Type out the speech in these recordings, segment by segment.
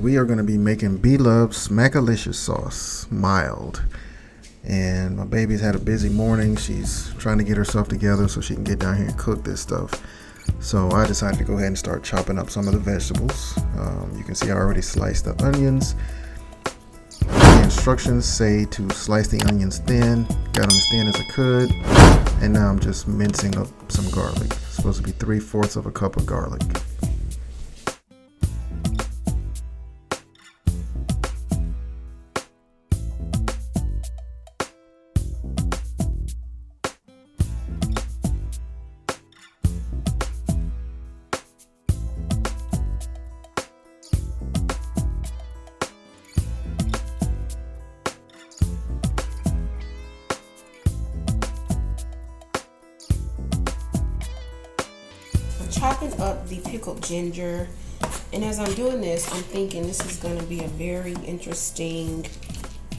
we are going to be making Blove Smackalicious sauce, mild. And my baby's had a busy morning. She's trying to get herself together so she can get down here and cook this stuff. So I decided to go ahead and start chopping up some of the vegetables. You can see I already sliced the onions. The instructions say to slice the onions thin. Got them as thin as I could. And now I'm just mincing up some garlic. It's supposed to be 3/4 of a cup of garlic. Chopping up the pickled ginger, and as I'm doing this, I'm thinking this is going to be a very interesting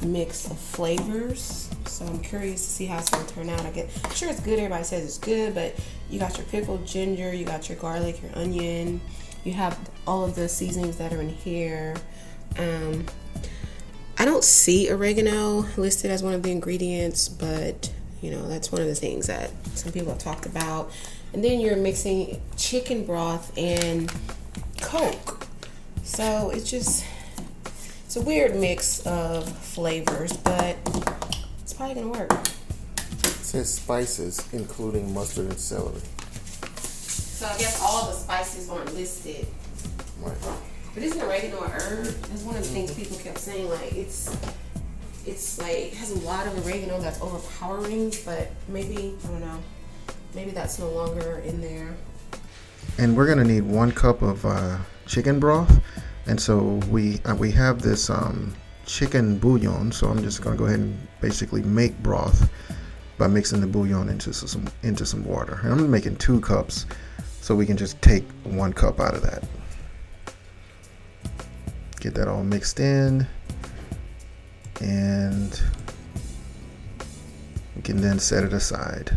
mix of flavors. So I'm curious to see how it's going to turn out. I'm sure it's good. Everybody says it's good, but you got your pickled ginger, you got your garlic, your onion, you have all of the seasonings that are in here. I don't see oregano listed as one of the ingredients, but you know, that's one of the things that some people have talked about. And then you're mixing chicken broth and Coke. So it's a weird mix of flavors, but it's probably gonna work. It says spices, including mustard and celery. So I guess all the spices aren't listed. Right. But isn't oregano a herb? That's one of the things people kept saying, like it's like, it has a lot of oregano that's overpowering, but maybe, I don't know. Maybe that's no longer in there. And we're gonna need 1 cup of chicken broth, and so we have this chicken bouillon. So I'm just gonna go ahead and basically make broth by mixing the bouillon into some water. And I'm making 2 cups, so we can just take 1 cup out of that. Get that all mixed in, and we can then set it aside.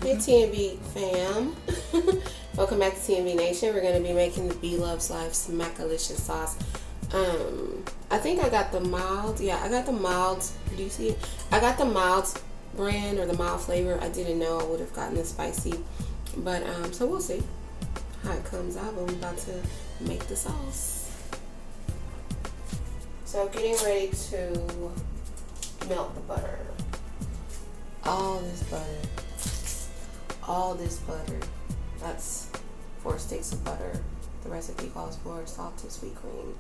Hey TNV fam, welcome back to TNV Nation. We're going to be making the bloveslife Smackalicious sauce. I think I got the mild, I got the mild, do you see it? I got the mild brand, or the mild flavor. I didn't know I would have gotten the spicy, but so we'll see how it comes out, but we're about to make the sauce. So getting ready to melt the butter. All this butter, that's 4 sticks of butter. The recipe calls for salted sweet cream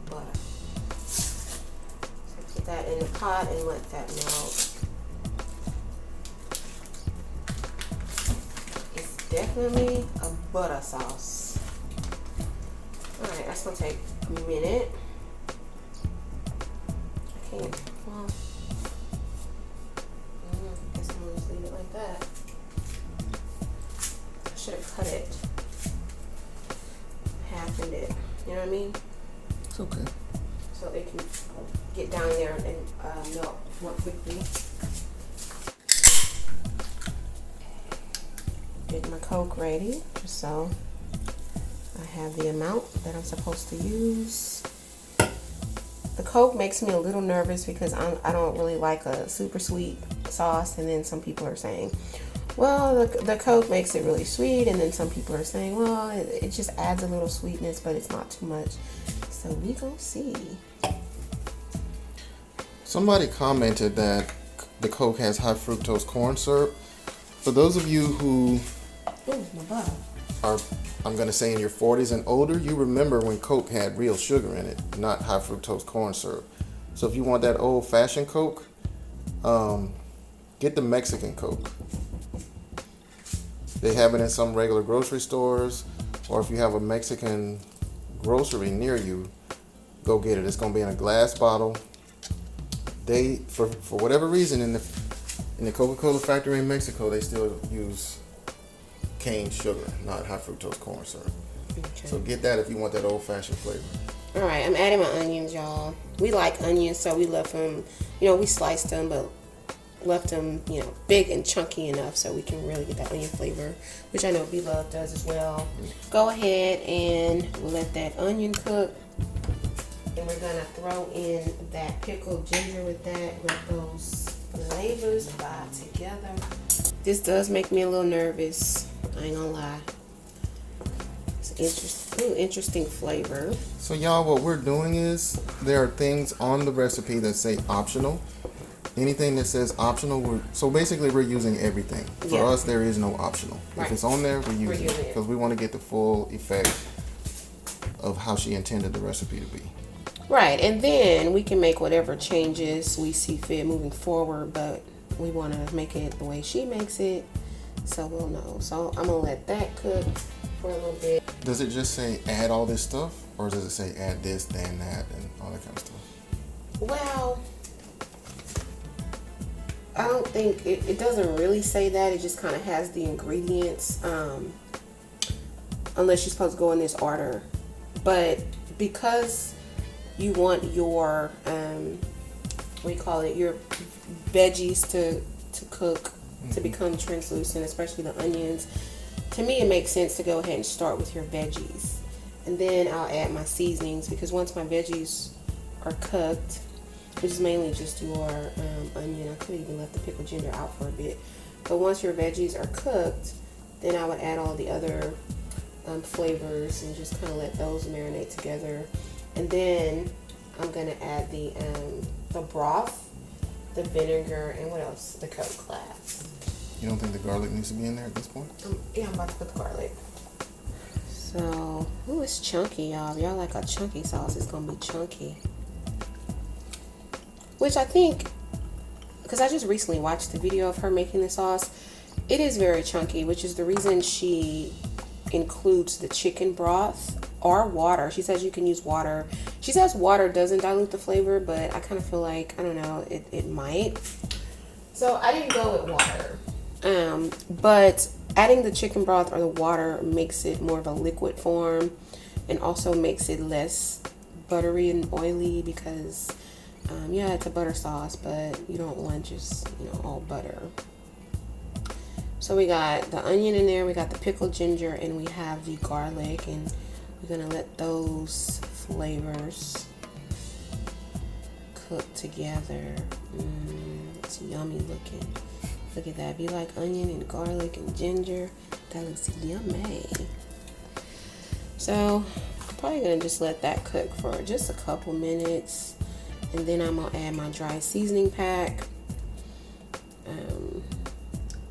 butter. So put that in the pot and let that melt. It's definitely a butter sauce. Alright, that's gonna take a minute. I can't, well, I guess I'm gonna just leave it like that. Should have cut it, halfened it, you know what I mean? It's okay. So it can get down there and melt more quickly. Get my Coke ready, just so I have the amount that I'm supposed to use. The Coke makes me a little nervous because I don't really like a super sweet sauce, and then some people are saying, well, the Coke makes it really sweet, and then some people are saying, well, it just adds a little sweetness, but it's not too much. So we gonna see. Somebody commented that the Coke has high fructose corn syrup. For those of you who my butter. are, I'm gonna say, in your 40s and older, you remember when Coke had real sugar in it, not high fructose corn syrup. So if you want that old-fashioned Coke, get the Mexican Coke. They have it in some regular grocery stores, or if you have a Mexican grocery near you, go get it. It's gonna be in a glass bottle. They for whatever reason in the Coca-Cola factory in Mexico, they still use cane sugar, not high fructose corn syrup. Okay. So get that if you want that old-fashioned flavor. All right, I'm adding my onions, y'all. We like onions, so we left them. We sliced them, but left them, big and chunky enough so we can really get that onion flavor, which I know Blove does as well. Go ahead and let that onion cook. And we're gonna throw in that pickled ginger with that. Let those flavors vibe together. This does make me a little nervous. I ain't gonna lie. It's interesting flavor. So y'all, what we're doing is there are things on the recipe that say optional. Anything that says optional, so basically we're using everything. For us, there is no optional. Right. If it's on there, we're using it because we want to get the full effect of how she intended the recipe to be. Right, and then we can make whatever changes we see fit moving forward, but we want to make it the way she makes it, so we'll know. So I'm going to let that cook for a little bit. Does it just say add all this stuff, or does it say add this, then that, and all that kind of stuff? Well, I don't think, it doesn't really say that. It just kind of has the ingredients, unless you're supposed to go in this order. But because you want your your veggies to cook, to become translucent, especially the onions, to me it makes sense to go ahead and start with your veggies, and then I'll add my seasonings, because once my veggies are cooked, which is mainly just your onion, I could even left the pickled ginger out for a bit, but once your veggies are cooked, then I would add all the other flavors and just kind of let those marinate together. And then I'm gonna add the broth, the vinegar, and what else? The Coke glass. You don't think the garlic needs to be in there at this point? Yeah, I'm about to put the garlic. So, it's chunky, y'all. If y'all like a chunky sauce, it's gonna be chunky. Which I think, because I just recently watched the video of her making the sauce, it is very chunky, which is the reason she includes the chicken broth or water. She says you can use water. She says water doesn't dilute the flavor, but I kind of feel like, I don't know, it might. So I didn't go with water. But adding the chicken broth or the water makes it more of a liquid form, and also makes it less buttery and oily, because it's a butter sauce, but you don't want just all butter. So we got the onion in there, we got the pickled ginger, and we have the garlic, and we're gonna let those flavors cook together. It's yummy looking. Look at that. If you like onion and garlic and ginger, that looks yummy. So I'm probably gonna just let that cook for just a couple minutes, and then I'm gonna add my dry seasoning pack,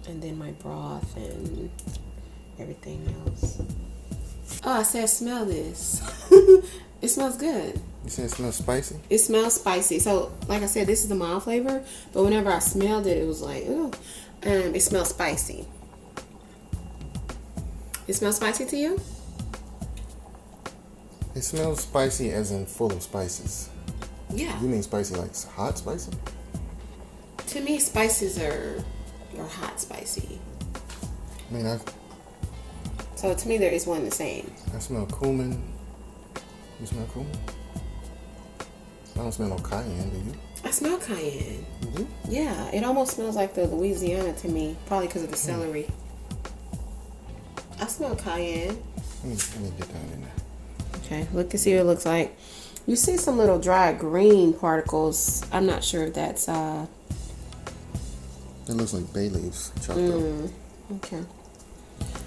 and then my broth and everything else. Oh, I said smell this. It smells good. You said it smells spicy? It smells spicy. So, like I said, this is the mild flavor, but whenever I smelled it, it was like, ooh. It smells spicy. It smells spicy to you? It smells spicy as in full of spices. Yeah. You mean spicy like hot spicy? To me, spices are hot spicy. I mean, so to me, there is one the same. I smell cumin. You smell cumin? I don't smell no cayenne, do you? I smell cayenne. You do? Yeah, it almost smells like the Louisiana to me, probably because of the celery. I smell cayenne. Let me get that in there. Okay, look and see what it looks like. You see some little dry green particles. I'm not sure if that's It looks like bay leaves chopped up. Okay.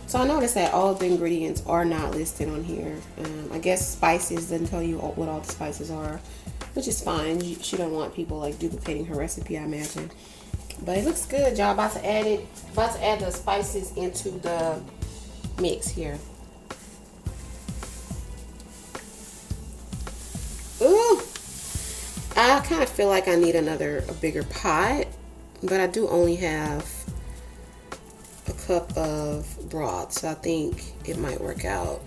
So I noticed that all the ingredients are not listed on here. I guess spices doesn't tell you what all the spices are, which is fine. She don't want people like duplicating her recipe, I imagine. But it looks good, y'all. About to add the spices into the mix here. Ooh, I kind of feel like I need a bigger pot, but I do only have a cup of broth, so I think it might work out.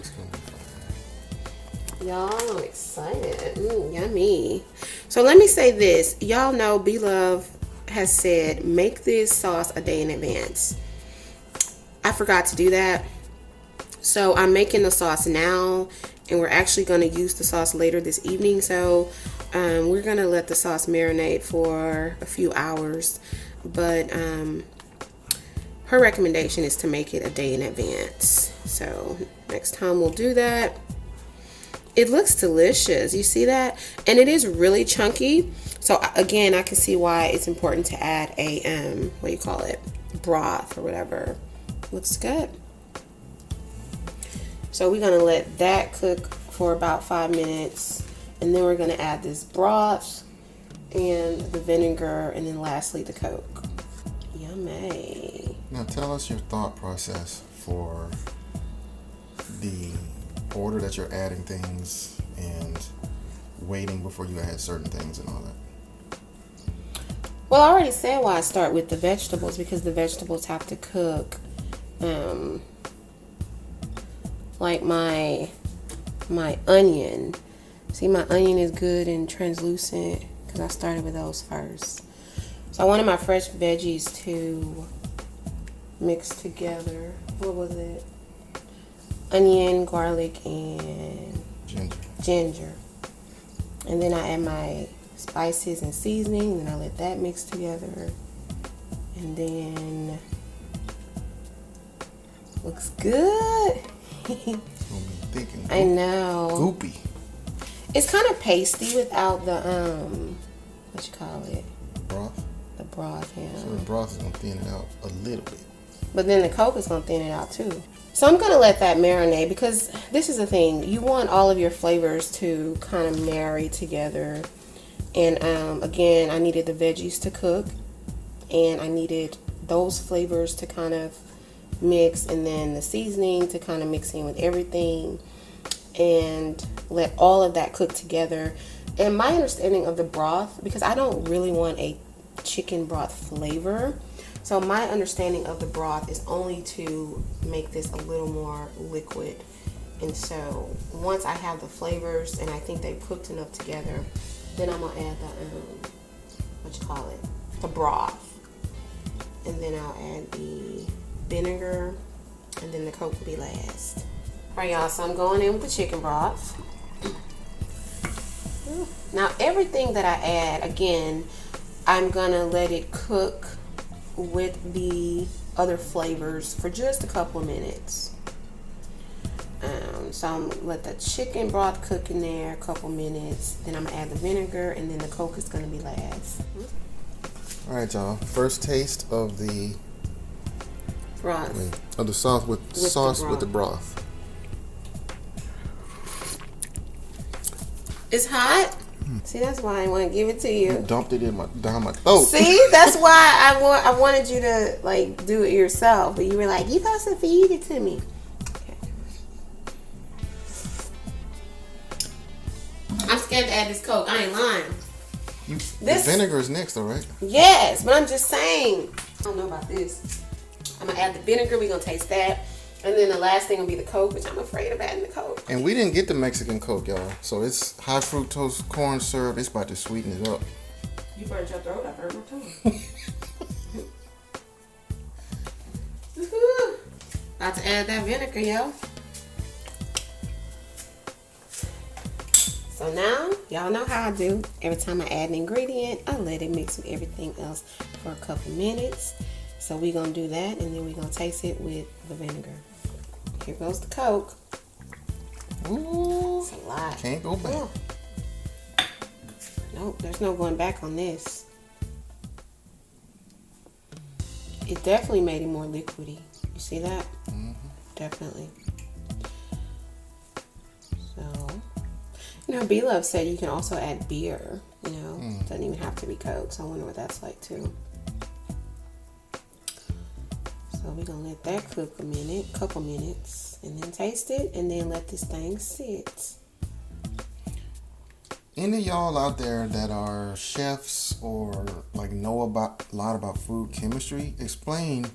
Y'all, I'm excited. Yummy. So let me say this. Y'all know Blove has said make this sauce a day in advance. I forgot to do that. So I'm making the sauce now, and we're actually going to use the sauce later this evening. So we're going to let the sauce marinate for a few hours. But her recommendation is to make it a day in advance. So next time we'll do that. It looks delicious. You see that? And it is really chunky. So again, I can see why it's important to add a what do you call it? Broth or whatever. Looks good. So we're gonna let that cook for about 5 minutes, and then we're gonna add this broth and the vinegar, and then lastly the Coke. Yummy. Now tell us your thought process for the order that you're adding things and waiting before you add certain things and all that. Well, I already said why I start with the vegetables, because the vegetables have to cook. Like my onion. See, my onion is good and translucent because I started with those first. So I wanted my fresh veggies to mix together. What was it? Onion, garlic, and ginger. And then I add my spices and seasoning, and I let that mix together. And then looks good. It's gonna be thick and I know. goopy. It's kind of pasty without the what you call it? Broth. The broth, yeah. So the broth is gonna thin it out a little bit. But then the Coke is gonna thin it out too. So I'm gonna let that marinate, because this is the thing. You want all of your flavors to kind of marry together. And again, I needed the veggies to cook, and I needed those flavors to kind of mix, and then the seasoning to kind of mix in with everything, and let all of that cook together. And my understanding of the broth, because I don't really want a chicken broth flavor, so my understanding of the broth is only to make this a little more liquid. And so once I have the flavors and I think they've cooked enough together, then I'm gonna add the broth, and then I'll add the vinegar, and then the Coke will be last. Alright, y'all, so I'm going in with the chicken broth. Now everything that I add, again, I'm gonna let it cook with the other flavors for just a couple of minutes. So I'm gonna let the chicken broth cook in there a couple minutes, then I'm gonna add the vinegar, and then the Coke is gonna be last. Alright, y'all, first taste of the Broth. Of the sauce with the broth. It's hot. See, that's why I want to give it to you. You dumped it down my throat. See, that's why I wanted you to like do it yourself, but you were like, you supposed to feed it to me. Okay. I'm scared to add this Coke. I ain't lying. The vinegar is next, though, right? Yes, but I'm just saying. I don't know about this. I'm gonna add the vinegar. We're gonna taste that. And then the last thing will be the Coke, which I'm afraid of adding the Coke. And we didn't get the Mexican Coke, y'all. So it's high fructose corn syrup. It's about to sweeten it up. You burnt your throat. I burnt my tongue. About to add that vinegar, yo. So now, y'all know how I do. Every time I add an ingredient, I let it mix with everything else for a couple minutes. So we're going to do that, and then we're going to taste it with the vinegar. Here goes the Coke. Ooh, it's a lot. Can't go back. Oh. Nope, there's no going back on this. It definitely made it more liquidy. You see that? Mm-hmm. Definitely. So, you know, Blove said you can also add beer. You know, it doesn't even have to be Coke. So I wonder what that's like too. So we're gonna let that cook a couple minutes, and then taste it, and then let this thing sit. Any of y'all out there that are chefs or like know a lot about food chemistry, explain.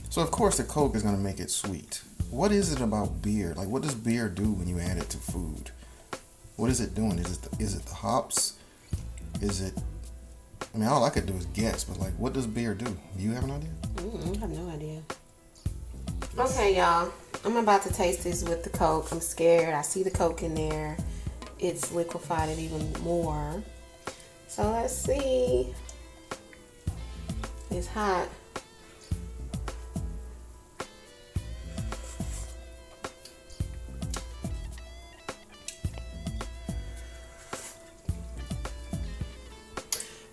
So of course the Coke is gonna make it sweet. What is it about beer? Like, what does beer do when you add it to food? What is it doing? Is it the hops? Is it? I mean, all I could do is guess, but like, what does beer do? Do you have an idea? I have no idea. Okay, y'all. I'm about to taste this with the Coke. I'm scared. I see the Coke in there. It's liquefied it even more. So let's see. It's hot.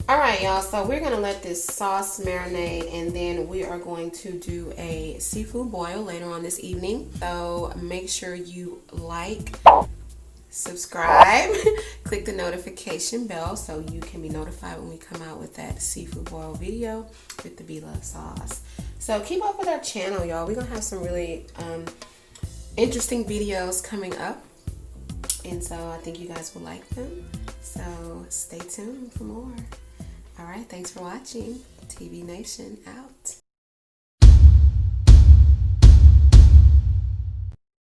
All right, y'all, so we're gonna let this sauce marinate, and then we are going to do a seafood boil later on this evening. So make sure you like, subscribe, click the notification bell so you can be notified when we come out with that seafood boil video with the Blove sauce. So keep up with our channel, y'all. We're gonna have some really interesting videos coming up, and so I think you guys will like them. So stay tuned for more. All right, thanks for watching. TV Nation out.